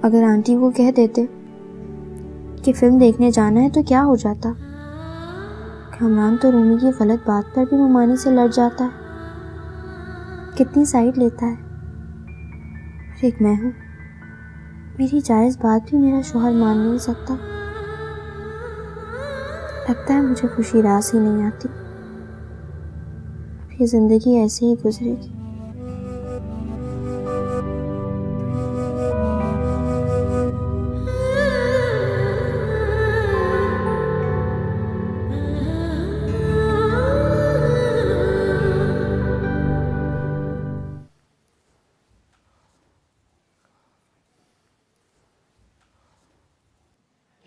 अगर आंटी को कह देते कि फिल्म देखने जाना है तो क्या हो जाता। कामरान तो रूमी की गलत बात पर भी मुमानी से लड़ जाता है, कितनी साइड लेता है। और एक मैं हूँ, मेरी जायज़ बात भी मेरा शौहर मान नहीं सकता। लगता है मुझे खुशी रास ही नहीं आती। ये जिंदगी ऐसे ही गुजरेगी।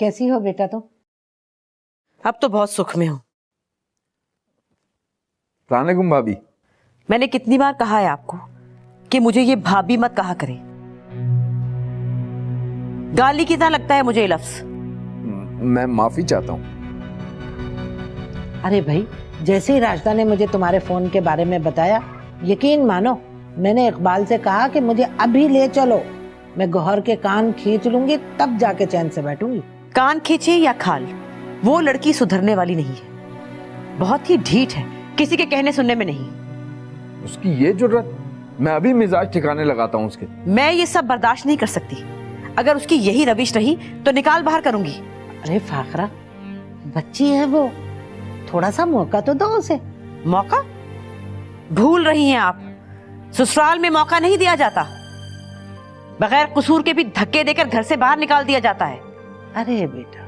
कैसी हो बेटा तुम? अब तो बहुत सुख में हूं। अस्सलामुअलैकुम भाभी। मैंने कितनी बार कहा है आपको कि मुझे ये भाभी मत कहा करें। गाली की तरह लगता है मुझे ये लफ्ज। मैं माफी चाहता हूँ। अरे भाई, जैसे ही राजदा ने मुझे तुम्हारे फोन के बारे में बताया, यकीन मानो मैंने इकबाल से कहा कि मुझे अभी ले चलो। मैं गौहर के कान खींच लूंगी, तब जाके चैन से बैठूंगी। कान खींचे या खाल, वो लड़की सुधरने वाली नहीं है। बहुत ही ढीठ है, किसी के कहने सुनने में नहीं। उसकी ये जुर्रत, मैं अभी मिजाज ठिकाने लगाता हूँ उसके। मैं ये सब बर्दाश्त नहीं कर सकती। अगर उसकी यही रविश रही तो निकाल बाहर करूंगी। अरे फाखरा, बच्ची है वो, थोड़ा सा मौका तो दो उसे। मौका? भूल रही हैं आप, ससुराल में मौका नहीं दिया जाता। बगैर कसूर के भी धक्के देकर घर से बाहर निकाल दिया जाता है। अरे बेटा,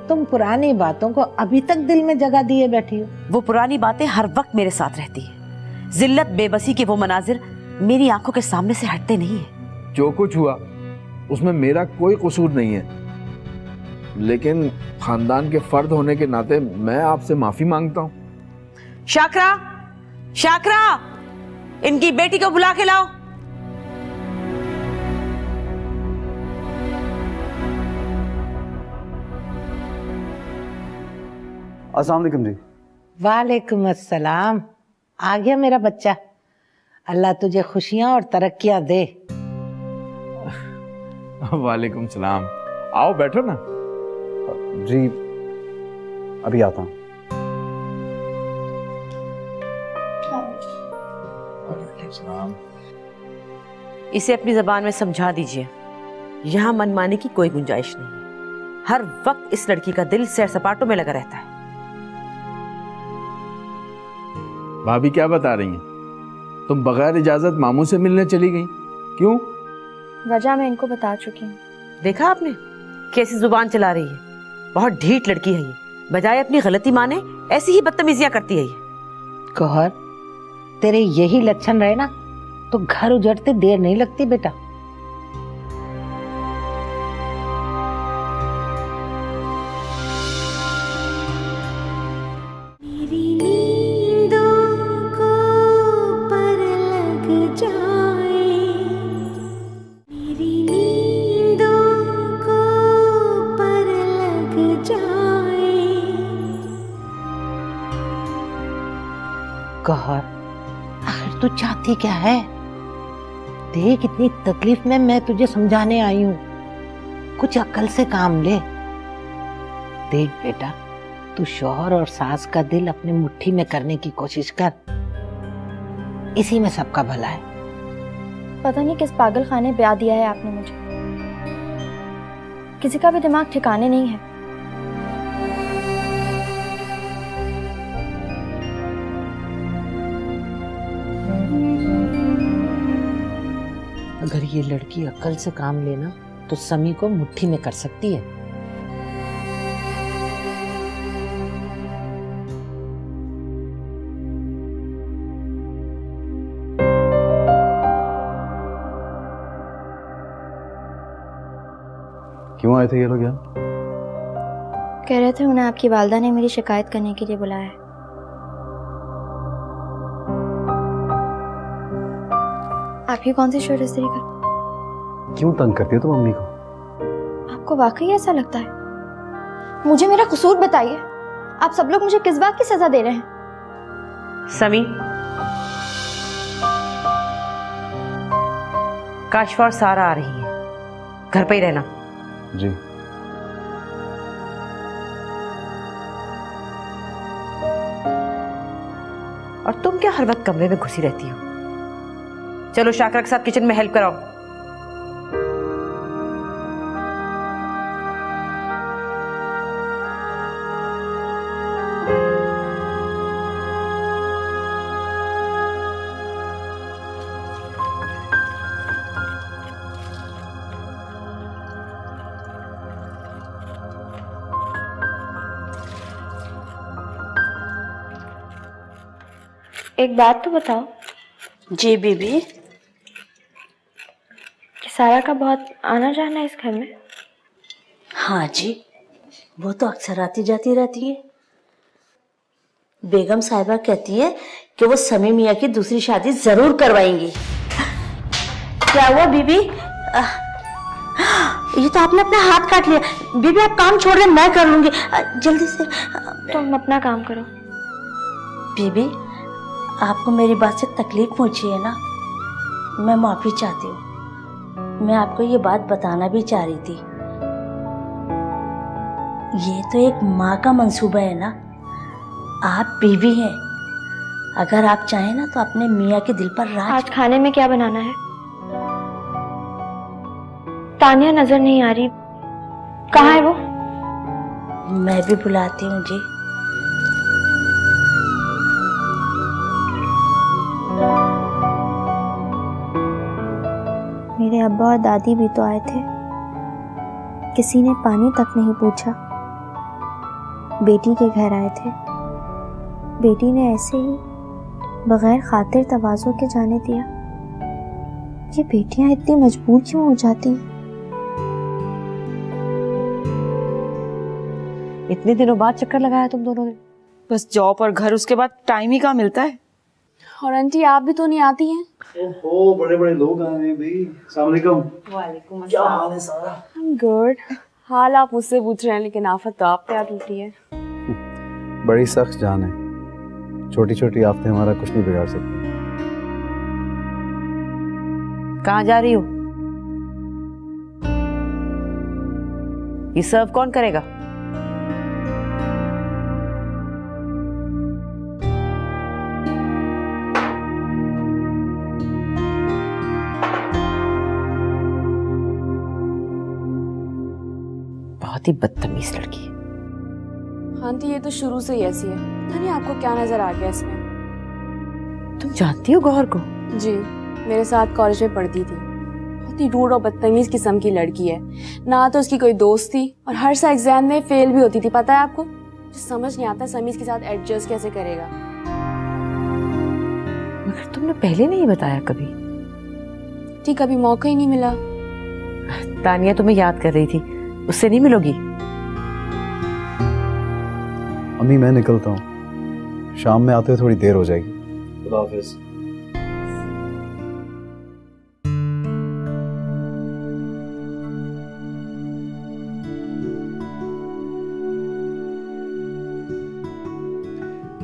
तुम पुरानी बातों को अभी तक दिल में जगह दिए बैठी हो। वो पुरानी बातें हर वक्त मेरे साथ रहती है। जिल्लत बेबसी के वो मनाजिर मेरी आंखों के सामने से हटते नहीं है। जो कुछ हुआ उसमें मेरा कोई कसूर नहीं है, लेकिन खानदान के फर्द होने के नाते मैं आपसे माफी मांगता हूँ। शाकरा, शाकरा, इनकी बेटी को बुला के लाओ। अस्सलाम वालेकुम जी। वालेकुम अस्सलाम। आ गया मेरा बच्चा। अल्लाह तुझे खुशियां और तरक्कियां दे। वालेकुम सलाम। आओ बैठो ना। जी अभी आता हूँ। इसे अपनी जबान में समझा दीजिए, यहाँ मनमाने की कोई गुंजाइश नहीं। हर वक्त इस लड़की का दिल सैर सपाटों में लगा रहता है। भाभी क्या बता रही हैं? तुम बगैर इजाजत मामू से मिलने चली गई, क्यों? वजह मैं इनको बता चुकी हूँ। देखा आपने कैसी जुबान चला रही है? बहुत ढीठ लड़की है ये, बजाय अपनी गलती माने ऐसी ही बदतमीजियां करती है ये। गौहर, तेरे यही लक्षण रहे ना तो घर उजड़ते देर नहीं लगती बेटा। गौहर, आखिर तू चाहती क्या है? देख, इतनी तकलीफ में मैं तुझे समझाने आई हूँ, कुछ अक्ल से काम ले। देख बेटा, तू शौहर और सास का दिल अपनी मुट्ठी में करने की कोशिश कर, इसी में सबका भला है। पता नहीं किस पागल खाने ब्याह दिया है आपने मुझे। किसी का भी दिमाग ठिकाने नहीं है। अगर ये लड़की अक्ल से काम लेना तो समी को मुट्ठी में कर सकती है। क्यों आए थे ये लोग यहाँ? कह रहे थे उन्हें आपकी वालदा ने मेरी शिकायत करने के लिए बुलाया है। आपकी कौन सी शोर इस्त्री कर? क्यों तंग करती है तुम मम्मी को? आपको वाकई ऐसा लगता है? मुझे मेरा कसूर बताइए। आप सब लोग मुझे किस बात की सजा दे रहे हैं? समी, काशफा और सारा आ रही है। घर पे ही रहना। जी। और तुम क्या हर वक्त कमरे में घुसी रहती हो? चलो शाकरा के साथ किचन में हेल्प कराओ। एक बात तो बताओ जी बीबी। कि सारा का बहुत आना जाना है इस घर में? हाँ जी, वो तो अक्सर आती जाती रहती है। बेगम साहिबा कहती है कि वो समी मियाँ की दूसरी शादी जरूर करवाएंगी। क्या हुआ बीबी? ये तो आपने अपना हाथ काट लिया। बीबी आप काम छोड़ रहे, मैं कर लूंगी। जल्दी से। तुम अपना काम करो। बीबी आपको मेरी बात से तकलीफ पहुंची है ना, मैं माफी चाहती हूँ। मैं आपको ये बात बताना भी चाह रही थी। ये तो एक माँ का मंसूबा है ना, आप बीवी हैं। अगर आप चाहें ना तो अपने मियाँ के दिल पर राज। आज खाने में क्या बनाना है? तानिया नजर नहीं आ रही, कहाँ है वो? मैं भी बुलाती हूँ जी। मेरे अब्बा और दादी भी तो आए थे, किसी ने पानी तक नहीं पूछा। बेटी के घर आए थे, बेटी ने ऐसे ही बगैर खातिर तवाज़ो के जाने दिया। ये बेटियां इतनी मजबूर क्यों हो जाती हैं? इतने दिनों बाद चक्कर लगाया तुम दोनों ने? बस जॉब और घर, उसके बाद टाइम ही कहाँ मिलता है। और आंटी आप भी तो नहीं आती हैं? ओहो, बड़े बड़े लोग आए हैं भाई। अस्सलाम वालेकुम। वालेकुम अस्सलाम। क्या हाल है सारा? गुड। हाल आप मुझसे पूछ रहे हैं लेकिन आफत तो आप पे आ टूटी है। बड़ी सख्त जान है, छोटी छोटी आफतें हमारा कुछ नहीं बिगाड़ सकती। कहाँ जा रही हो? ये सर्व कौन करेगा? बहुत ही बदतमीज लड़की है। आंटी ये तो शुरू से ही ऐसी है, पता नहीं आपको क्या नजर आ गया इसमें। तुम जानती हो गौहर को? जी, मेरे साथ कॉलेज में पढ़ती थी। बहुत ही रूड और बदतमीज किस्म की लड़की है। ना तो उसकी कोई दोस्त थी और हर सा एग्जाम में फेल भी होती थी। पता है आपको? समझ नहीं आता समीज के साथ एडजस्ट कैसे करेगा। मगर तुमने पहले नहीं बताया कभी। ठीक, कभी मौका ही नहीं मिला। तानिया तुम्हें याद कर रही थी, उससे नहीं मिलोगी? अम्मी मैं निकलता हूँ, शाम में आते हुए थोड़ी देर हो जाएगी। खुदा हाफिज।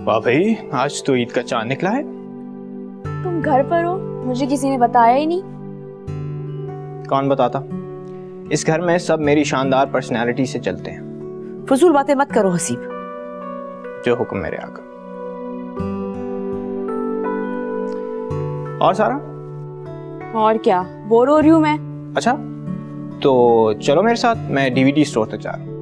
वाह भाई, आज तो ईद का चांद निकला है। तुम घर पर हो, मुझे किसी ने बताया ही नहीं। कौन बताता? इस घर में सब मेरी शानदार पर्सनैलिटी से चलते हैं। फजूल बातें मत करो हसीब। जो हुक्म मेरे आका। और सारा? और क्या, बोर हो रही हूँ मैं। अच्छा तो चलो मेरे साथ, मैं डीवीडी स्टोर तक जा रहा हूँ।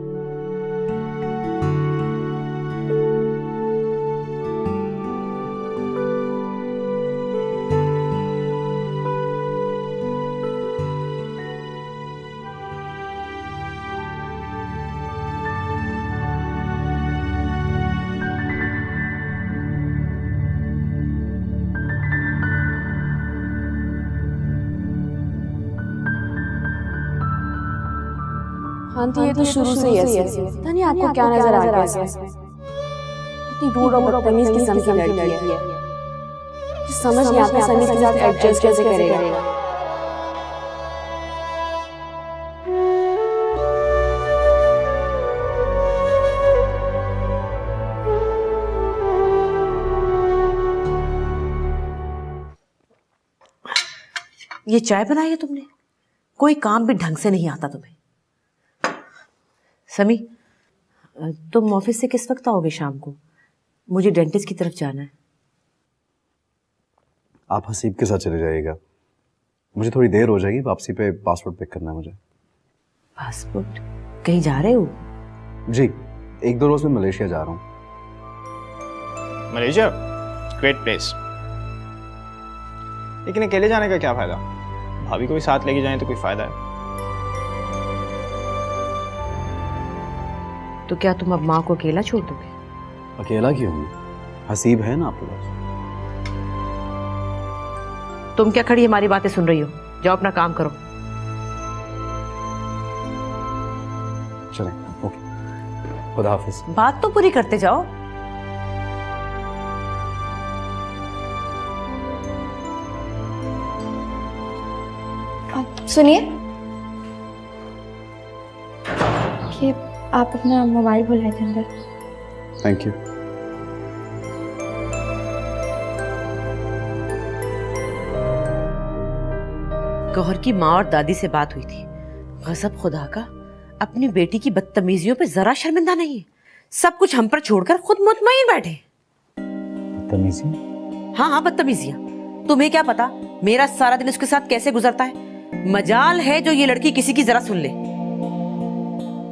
आंटी ये तो शुरू से ही ऐसी है, पता नहीं आपको क्या नजर आ गया इसमें। इतनी रूड और बदतमीज किस्म की लड़की है, समझ नहीं आता समीज के साथ एडजस्ट कैसे करेगा। ये चाय बनाई है तुमने? कोई काम भी ढंग से नहीं आता तुम्हें। समी, तुम ऑफिस से किस वक्त आओगे शाम को? मुझे डेंटिस्ट की तरफ जाना है। आप हसीब के साथ चले जाइएगा, मुझे थोड़ी देर हो जाएगी, वापसी पे पासपोर्ट पिक करना है मुझे। पासपोर्ट? कहीं जा रहे हो? जी, 1-2 रोज में मलेशिया जा रहा हूँ। मलेशिया ग्रेट प्लेस, लेकिन अकेले जाने का क्या फायदा? भाभी को भी साथ लेके जाएं तो कोई फायदा है? तो क्या तुम अब माँ को अकेला छोड़ दोगे? अकेला क्यों हूँ? हसीब है ना आपके पास। तुम क्या खड़ी हमारी बातें सुन रही हो? जाओ अपना काम करो। चलें, ओके, खुदा हाफिज। बात तो पूरी करते जाओ। सुनिए, कि आप अपना मोबाइल भुलाए थे अंदर। Thank you. गौहर की माँ और दादी से बात हुई थी। गजब खुदा का, अपनी बेटी की बदतमीजियों पे जरा शर्मिंदा नहीं है। सब कुछ हम पर छोड़कर खुद मुतमईन बैठे। बदतमीजी? हाँ हाँ, बदतमीजियां। तुम्हें क्या पता मेरा सारा दिन उसके साथ कैसे गुजरता है। मजाल है जो ये लड़की किसी की जरा सुन ले।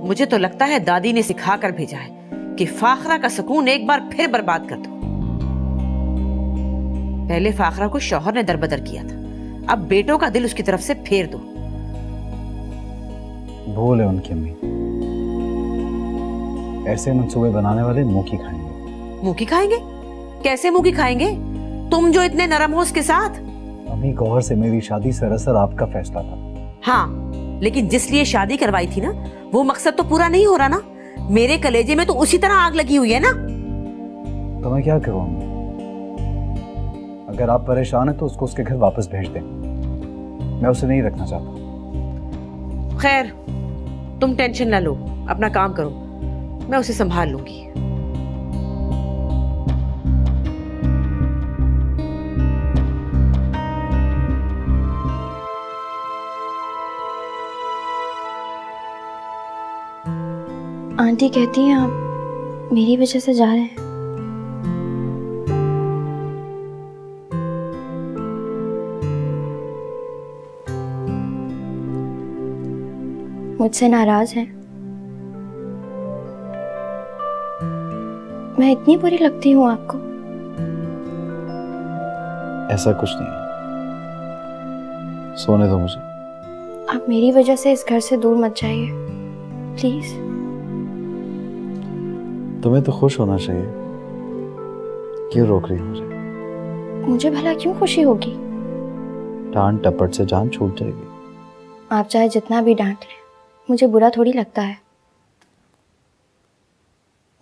मुझे तो लगता है दादी ने सिखा कर भेजा है कि फाखरा का सुकून एक बार फिर बर्बाद कर दो। पहले फाखरा को शौहर ने दरबदर किया था, अब बेटों का दिल उसकी तरफ से फेर दो। भूल है उनकी अम्मी, ऐसे मंसूबे बनाने वाले मुंह की खाएंगे। मुंह की खाएंगे? कैसे मुंह की खाएंगे? तुम जो इतने नरम हो उसके साथ। अम्मी, गौहर से मेरी शादी सरासर आपका फैसला था। हाँ, लेकिन जिस लिए शादी करवाई थी ना, वो मकसद तो पूरा नहीं हो रहा ना। मेरे कलेजे में तो उसी तरह आग लगी हुई है ना। तो मैं क्या करूं? अगर आप परेशान हैं तो उसको उसके घर वापस भेज दें, मैं उसे नहीं रखना चाहता। खैर, तुम टेंशन ना लो, अपना काम करो, मैं उसे संभाल लूंगी। आंटी कहती हैं आप मेरी वजह से जा रहे हैं। मुझसे नाराज हैं? मैं इतनी बुरी लगती हूँ आपको? ऐसा कुछ नहीं है, सोने दो मुझे। आप मेरी वजह से इस घर से दूर मत जाइए प्लीज। तुम्हें तो खुश होना चाहिए, क्यों रोक रही हो मुझे? मुझे भला क्यों खुशी होगी? डांट टपट से जान छूट जाएगी। आप चाहे जितना भी डांट लें, मुझे बुरा थोड़ी लगता है।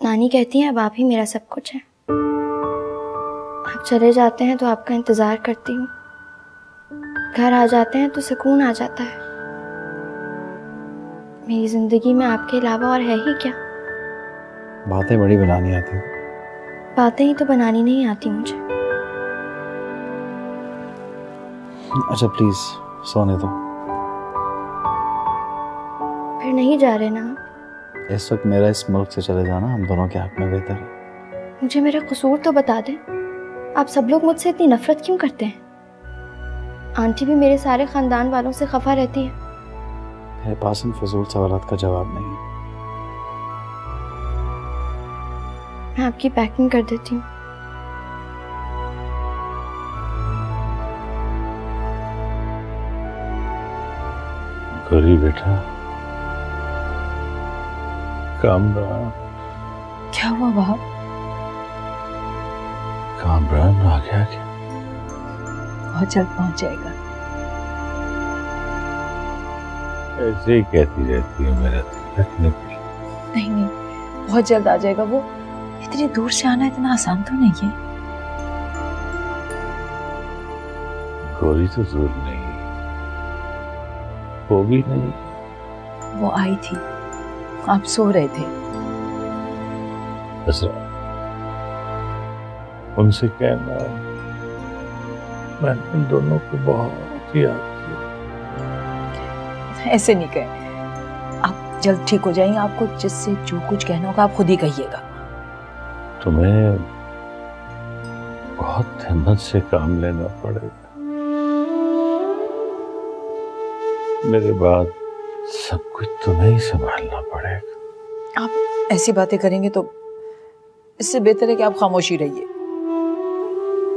नानी कहती हैं अब आप ही मेरा सब कुछ है। आप चले जाते हैं तो आपका इंतजार करती हूँ, घर आ जाते हैं तो सुकून आ जाता है। मेरी जिंदगी में आपके अलावा और है ही क्या? बातें बड़ी बनानी आती हैं। बातें ही तो बनानी नहीं आती मुझे। अच्छा प्लीज सोने दो। फिर नहीं जा रहे ना आप? इस वक्त मेरा इस मुल्क से चले जाना हम दोनों के हक में बेहतर है। मुझे मेरा कसूर तो बता दें। आप सब लोग मुझसे इतनी नफरत क्यों करते हैं? आंटी भी मेरे सारे खानदान वालों से खफा रहती है। मेरे पास इन फजूल सवालात का जवाब नहीं है। मैं आपकी पैकिंग कर देती हूँ। गौरी बेटा, कामरान। क्या हुआ बाप? कामरान आ गया क्या? बहुत जल्द पहुंच जाएगा। ऐसे ही कहती रहती है, मेरा दिल रखने के लिए। नहीं नहीं, बहुत जल्द आ जाएगा। वो इतनी दूर से आना इतना आसान तो नहीं है। गौरी तो दूर नहीं, वो भी नहीं। वो आई थी, आप सो रहे थे। असरा, उनसे कहना मैं उन दोनों को बहुत याद किया। ऐसे नहीं कहें। आप जल्द ठीक हो जाएंगे। आपको जिससे जो कुछ कहना होगा आप खुद ही कहिएगा। तुम्हें बहुत हिम्मत से काम लेना पड़ेगा। मेरे बाद सब कुछ तुम्हें ही संभालना पड़ेगा। आप ऐसी बातें करेंगे तो इससे बेहतर है कि आप खामोशी रहिए।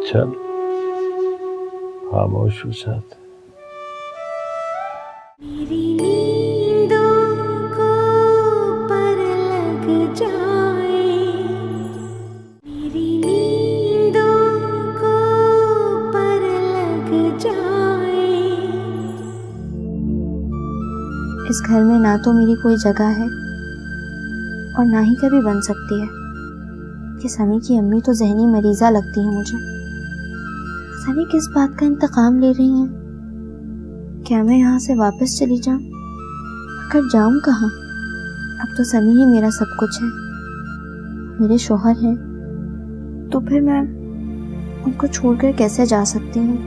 चल खामोश हो जाते। इस घर में ना तो मेरी कोई जगह है और ना ही कभी बन सकती है कि समी की अम्मी तो जहनी मरीजा लगती है मुझे। पता नहीं किस बात का इंतकाम ले रही हैं। क्या मैं यहाँ से वापस चली जाऊं? आखिर जाऊं कहाँ? अब तो समी ही मेरा सब कुछ है, मेरे शौहर हैं, तो फिर मैं उनको छोड़कर कैसे जा सकती हूँ?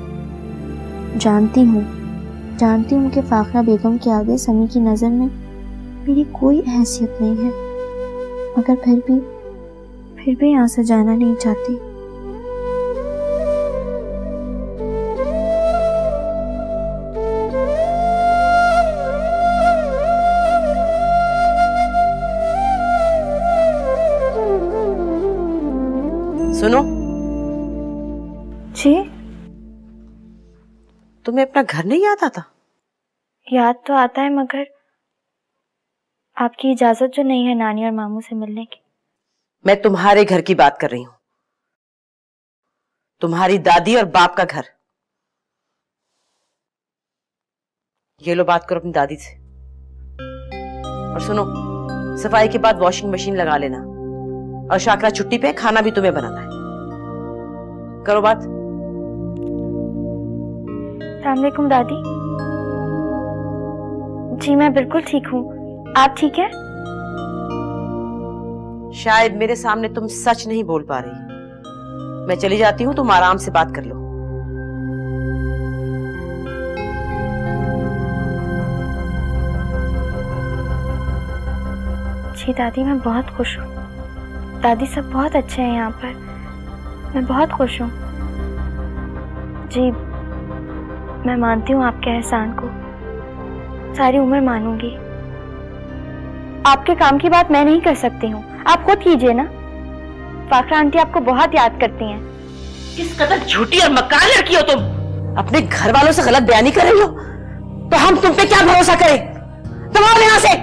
जानती हूँ कि फाखरा बेगम के आगे समी की नज़र में मेरी कोई हैसियत नहीं है, मगर फिर भी यहाँ से जाना नहीं चाहती। सुनो जी, तुम्हें अपना घर नहीं याद आता? याद तो आता है, मगर आपकी इजाजत जो नहीं है नानी और मामू से मिलने की। मैं तुम्हारे घर की बात कर रही हूं, तुम्हारी दादी और बाप का घर। ये लो, बात करो अपनी दादी से। और सुनो, सफाई के बाद वॉशिंग मशीन लगा लेना, और शाकरा छुट्टी पे, खाना भी तुम्हें बनाना है। करो बात। अस्सलाम वालेकुम दादी। जी मैं बिल्कुल ठीक हूँ, आप ठीक है? शायद मेरे सामने तुम सच नहीं बोल पा रही। मैं चली जाती हूँ, तुम आराम से बात कर लो। जी दादी, मैं बहुत खुश हूँ। दादी सब बहुत अच्छे हैं यहाँ पर, मैं बहुत खुश हूँ। जी मैं मानती हूँ आपके एहसान को, सारी उम्र मानूंगी। आपके काम की बात मैं नहीं कर सकती हूँ, आप खुद कीजिए ना। फाखरा आंटी आपको बहुत याद करती हैं। किस कदर झूठी और मक्कार लड़की हो तुम। अपने घर वालों से गलत बयानी कर रही हो, तो हम तुम पे क्या भरोसा करें? तुम आओ यहां से।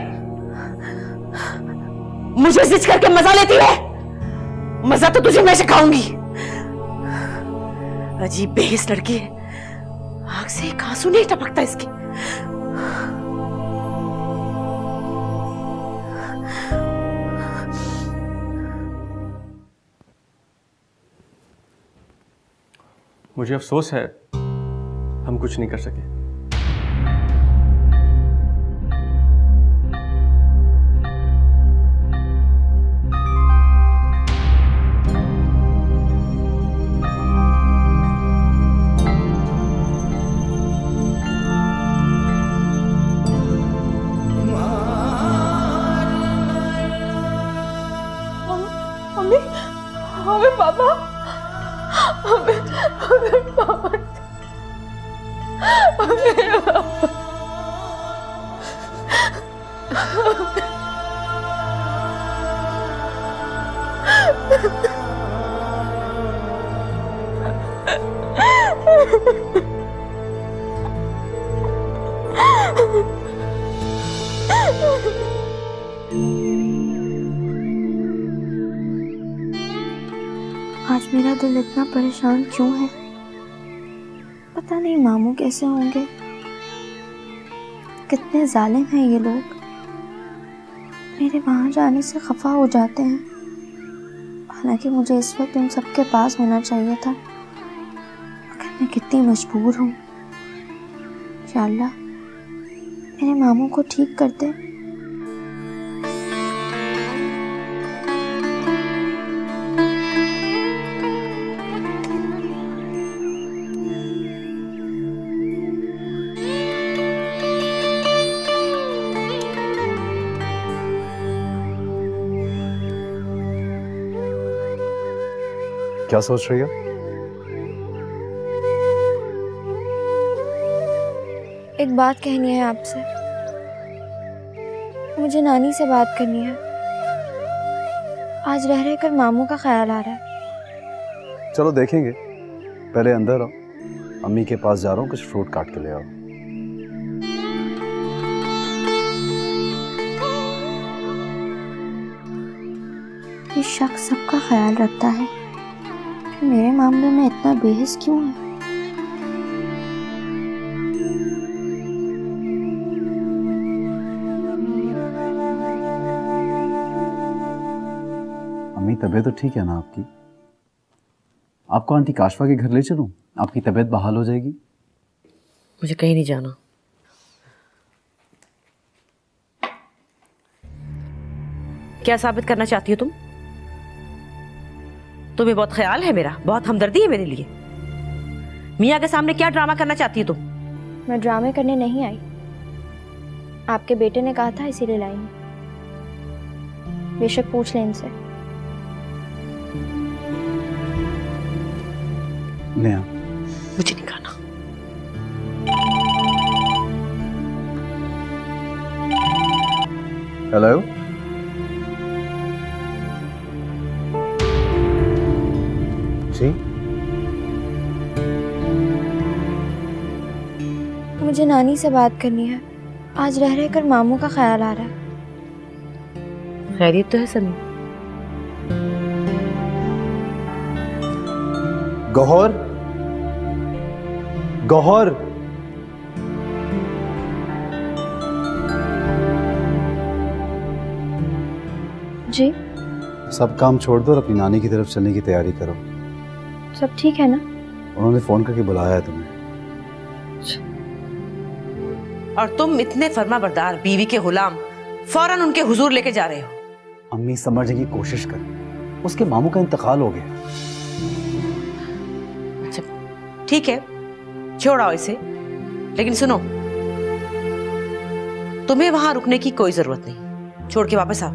मुझे जिद करके मजा लेती है, मजा तो तुझे मैं सिखाऊंगी। अजीब बेहिस लड़की है, आंख से एक आंसू नहीं टपकता इसके। मुझे अफसोस है, हम कुछ नहीं कर सके। आज मेरा दिल इतना परेशान क्यों है? पता नहीं मामू कैसे होंगे। कितने जालिम हैं ये लोग, मेरे वहां जाने से खफा हो जाते हैं। हालांकि मुझे इस वक्त उन सबके पास होना चाहिए था, मगर मैं कितनी मजबूर हूँ। या अल्लाह मेरे मामू को ठीक कर दे। क्या सोच रही हो? एक बात कहनी है आपसे। मुझे नानी से बात करनी है। आज रह रह कर मामू का ख्याल आ रहा है। चलो देखेंगे, पहले अंदर आओ। अम्मी के पास जा रहा हूँ, कुछ फ्रूट काट के ले आओ। ये शख्स सबका ख्याल रखता है, फिर मेरे मामले में इतना बेहिस क्यों है? अम्मी तबीयत तो ठीक है ना आपकी? आपको आंटी काशफा के घर ले चलूं? आपकी तबीयत बहाल हो जाएगी। मुझे कहीं नहीं जाना। क्या साबित करना चाहती हो तुम? तुम्हें बहुत ख्याल है मेरा, बहुत हमदर्दी है मेरे लिए। मियाँ के सामने क्या ड्रामा करना चाहती हो तुम? मैं ड्रामे करने नहीं आई। आपके बेटे ने कहा था इसीलिए लाई हूं। बेशक पूछ लें इनसे। ले आ। मुझे नहीं खाना। हेलो, जी मुझे नानी से बात करनी है। आज रह रह कर मामू का ख्याल आ रहा है। खैरियत तो है समी? गौहर, गौहर, जी सब काम छोड़ दो और अपनी नानी की तरफ चलने की तैयारी करो। सब ठीक है ना? उन्होंने फोन करके बुलाया है तुम्हें। और तुम इतने फर्माबरदार बीवी के गुलाम फौरन उनके हुजूर लेके जा रहे हो? अम्मी समझने की कोशिश करें, उसके मामू का इंतकाल हो गया। अच्छा ठीक है, छोड़ाओ इसे। लेकिन सुनो, तुम्हें वहां रुकने की कोई जरूरत नहीं। छोड़ के वापस आओ।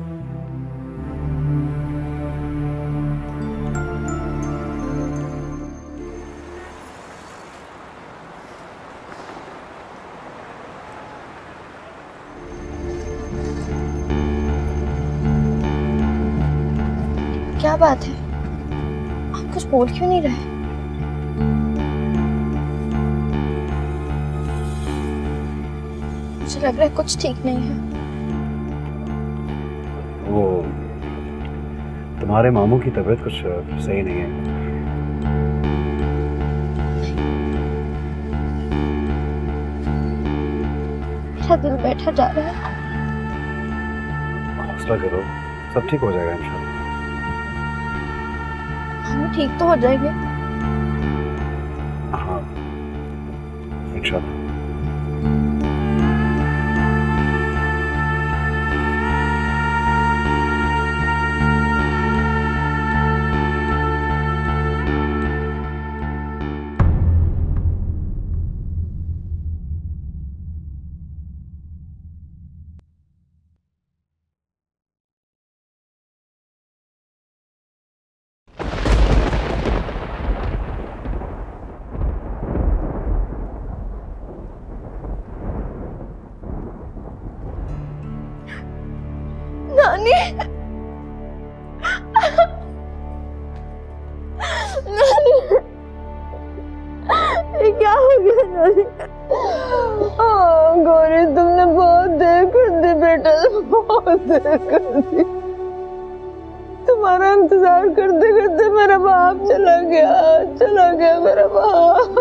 क्या बात है? आप कुछ बोल क्यों नहीं रहे? मुझे लग रहा है कुछ ठीक नहीं है। वो तुम्हारे मामू की तबीयत कुछ सही नहीं है। मेरा दिल बैठा जा रहा है। हौसला करो, सब ठीक हो जाएगा इंशाल्लाह। हम ठीक तो हो जाएंगे। हाँ इंशाल्लाह। नानी, नानी, ये क्या हो गया नानी? गौरी तुमने बहुत देर कर दी बेटा, बहुत देर कर दी। तुम्हारा इंतजार करते करते मेरा बाप चला गया मेरा बाप।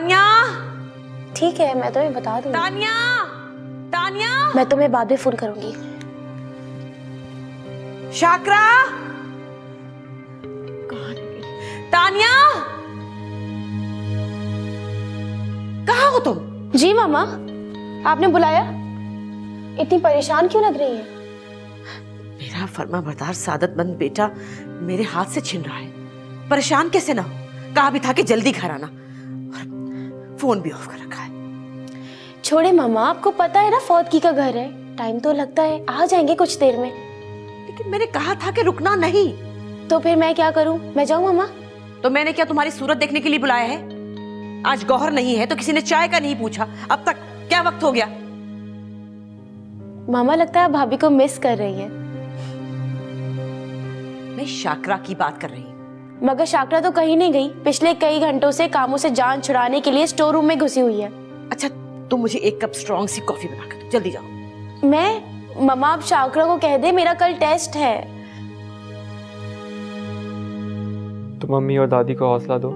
तानिया, ठीक है, मैं तुम्हें बता दूंगी। तानिया, तानिया, मैं तुम्हें बाद में फोन करूंगी। शाकरा, तानिया, कहाँ हो तुम? जी मामा, आपने बुलाया? इतनी परेशान क्यों लग रही है? मेरा फर्माबरदार सादतमंद बेटा मेरे हाथ से छिन रहा है। परेशान कैसे ना हो, कहा भी था कि जल्दी घर आना, और फोन भी ऑफ कर रखा है। छोड़े मामा, आपको पता है ना फौदगी का घर है, टाइम तो लगता है, आ जाएंगे कुछ देर में। लेकिन मैंने कहा था कि रुकना नहीं। तो फिर मैं क्या करूं? मैं जाऊं मामा? तो मैंने क्या तुम्हारी सूरत देखने के लिए बुलाया है? आज गौहर नहीं है तो किसी ने चाय का नहीं पूछा। अब तक क्या वक्त हो गया? मामा लगता है आप भाभी को मिस कर रही हैं। मैं शाकरा की बात कर रही हूँ। मगर शाकरा तो कहीं नहीं गई, पिछले कई घंटों से कामों से जान छुड़ाने के लिए स्टोर रूम में घुसी हुई है। अच्छा, तुम मुझे एक कप स्ट्रॉन्ग सी कॉफी बना कर दो, जल्दी जाओ। मैं? मामा आप शाकरा को कह दे मेरा कल टेस्ट है। तुम मम्मी और दादी को हौसला दो,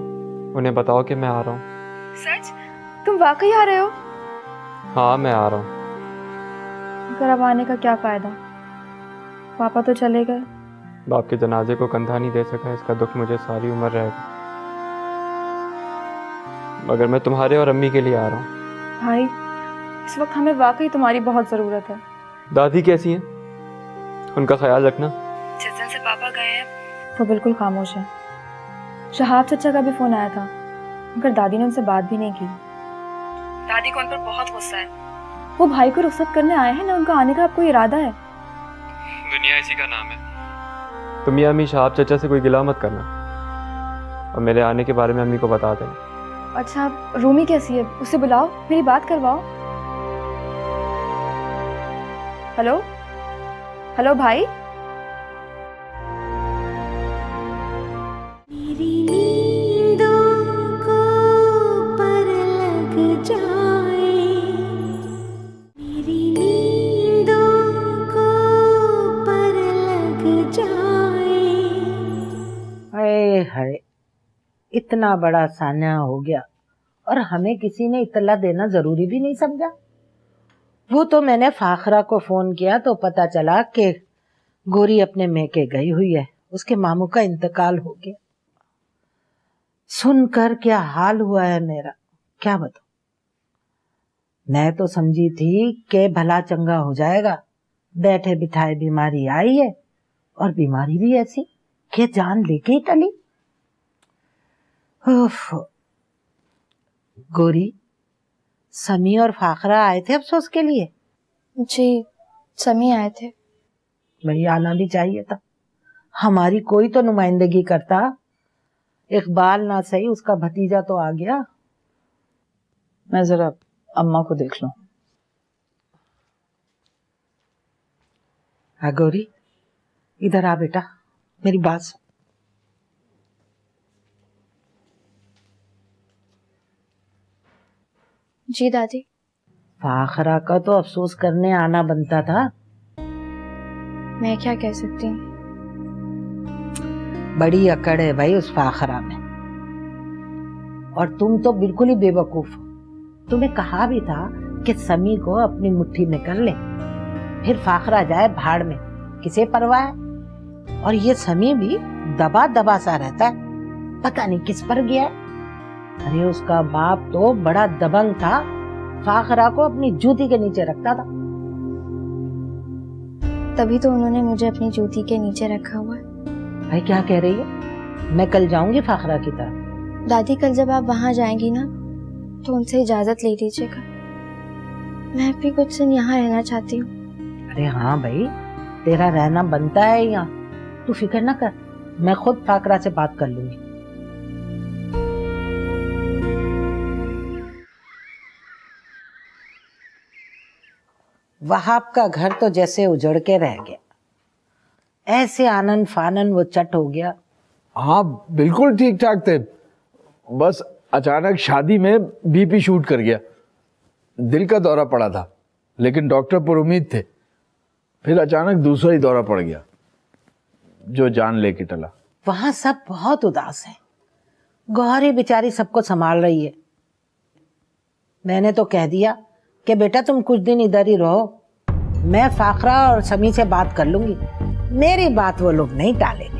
उन्हें बताओ कि मैं आ रहा हूँ। सच? तुम वाकई आ रहे हो? हाँ, मैं आ रहा हूँ। मगर अब आने का क्या फायदा? पापा तो चले गए। बाप के जनाजे को कंधा नहीं दे सका, इसका दुख मुझे सारी उम्र रहेगा। मगर मैं तुम्हारे और अम्मी के लिए आ रहा हूँ। भाई, इस वक्त हमें वाकई तुम्हारी बहुत ज़रूरत है। दादी कैसी हैं? उनका ख्याल रखना। जिस दिन से पापा गए हैं वो बिल्कुल खामोश है। शहाब चचा का भी फोन आया था, मगर दादी ने उनसे बात भी नहीं की। दादी को उन पर बहुत गुस्सा है। वो भाई को रुखसत करने आए हैं ना, उनका आने का आपको इरादा है? दुनिया इसी का नाम है। तुम या अम्मी शहाब चचा से कोई गिला मत करना, और मेरे आने के बारे में अम्मी को बता देना। अच्छा, रूमी कैसी है? उसे बुलाओ, मेरी बात करवाओ। हेलो हेलो भाई। हाय, इतना बड़ा सान्या हो गया और हमें किसी ने इत्तला देना जरूरी भी नहीं समझा। वो तो मैंने फाखरा को फोन किया तो पता चला कि गोरी अपने मेके गई हुई है, उसके मामू का इंतकाल हो गया। सुनकर क्या हाल हुआ है मेरा, क्या बताऊं। मैं तो समझी थी कि भला चंगा हो जाएगा, बैठे बिठाए बीमारी आई है, और बीमारी भी ऐसी कि जान लेके ही टली। गोरी, समी और फाखरा आए थे अफसोस के लिए? जी, समी आए थे। भाई आना भी चाहिए था, हमारी कोई तो नुमाइंदगी करता। इकबाल ना सही, उसका भतीजा तो आ गया। मैं जरा अम्मा को देख लूं। हाँ गौरी, इधर आ बेटा, मेरी बात सुन। जी दादी। फाखरा का तो अफसोस करने आना बनता था। मैं क्या कह सकती हूँ। बड़ी अकड़ है भाई उस फाखरा में, और तुम तो बिल्कुल ही बेवकूफ हो। तुम्हें कहा भी था कि समी को अपनी मुट्ठी में कर ले, फिर फाखरा जाए भाड़ में, किसे परवाह है। और ये समी भी दबा दबा सा रहता है, पता नहीं किस पर गया है। अरे उसका बाप तो बड़ा दबंग था, फाखरा को अपनी जूती के नीचे रखता था। तभी तो उन्होंने मुझे अपनी जूती के नीचे रखा हुआ है। भाई क्या कह रही है? मैं कल जाऊंगी फाखरा की तरफ। दादी, कल जब आप वहां जाएंगी ना तो उनसे इजाजत ले लीजिएगा। मैं भी कुछ दिन यहाँ रहना चाहती हूँ। अरे हाँ भाई, तेरा रहना बनता है यहाँ, तू फिक्र ना कर, मैं खुद फाकरा से बात कर लूंगी। वहाब का घर तो जैसे उजड़ के रह गया, ऐसे आनन फानन वो चट हो गया। हाँ बिल्कुल ठीक ठाक थे, बस अचानक शादी में बीपी शूट कर गया। दिल का दौरा पड़ा था, लेकिन डॉक्टर पर उम्मीद थे। फिर अचानक दूसरा ही दौरा पड़ गया जो जान लेके टला। वहां सब बहुत उदास है। गौरी बेचारी सबको संभाल रही है, मैंने तो कह दिया कि बेटा तुम कुछ दिन इधर ही रहो, मैं फाखरा और समी से बात कर लूंगी, मेरी बात वो लोग नहीं टालेंगे।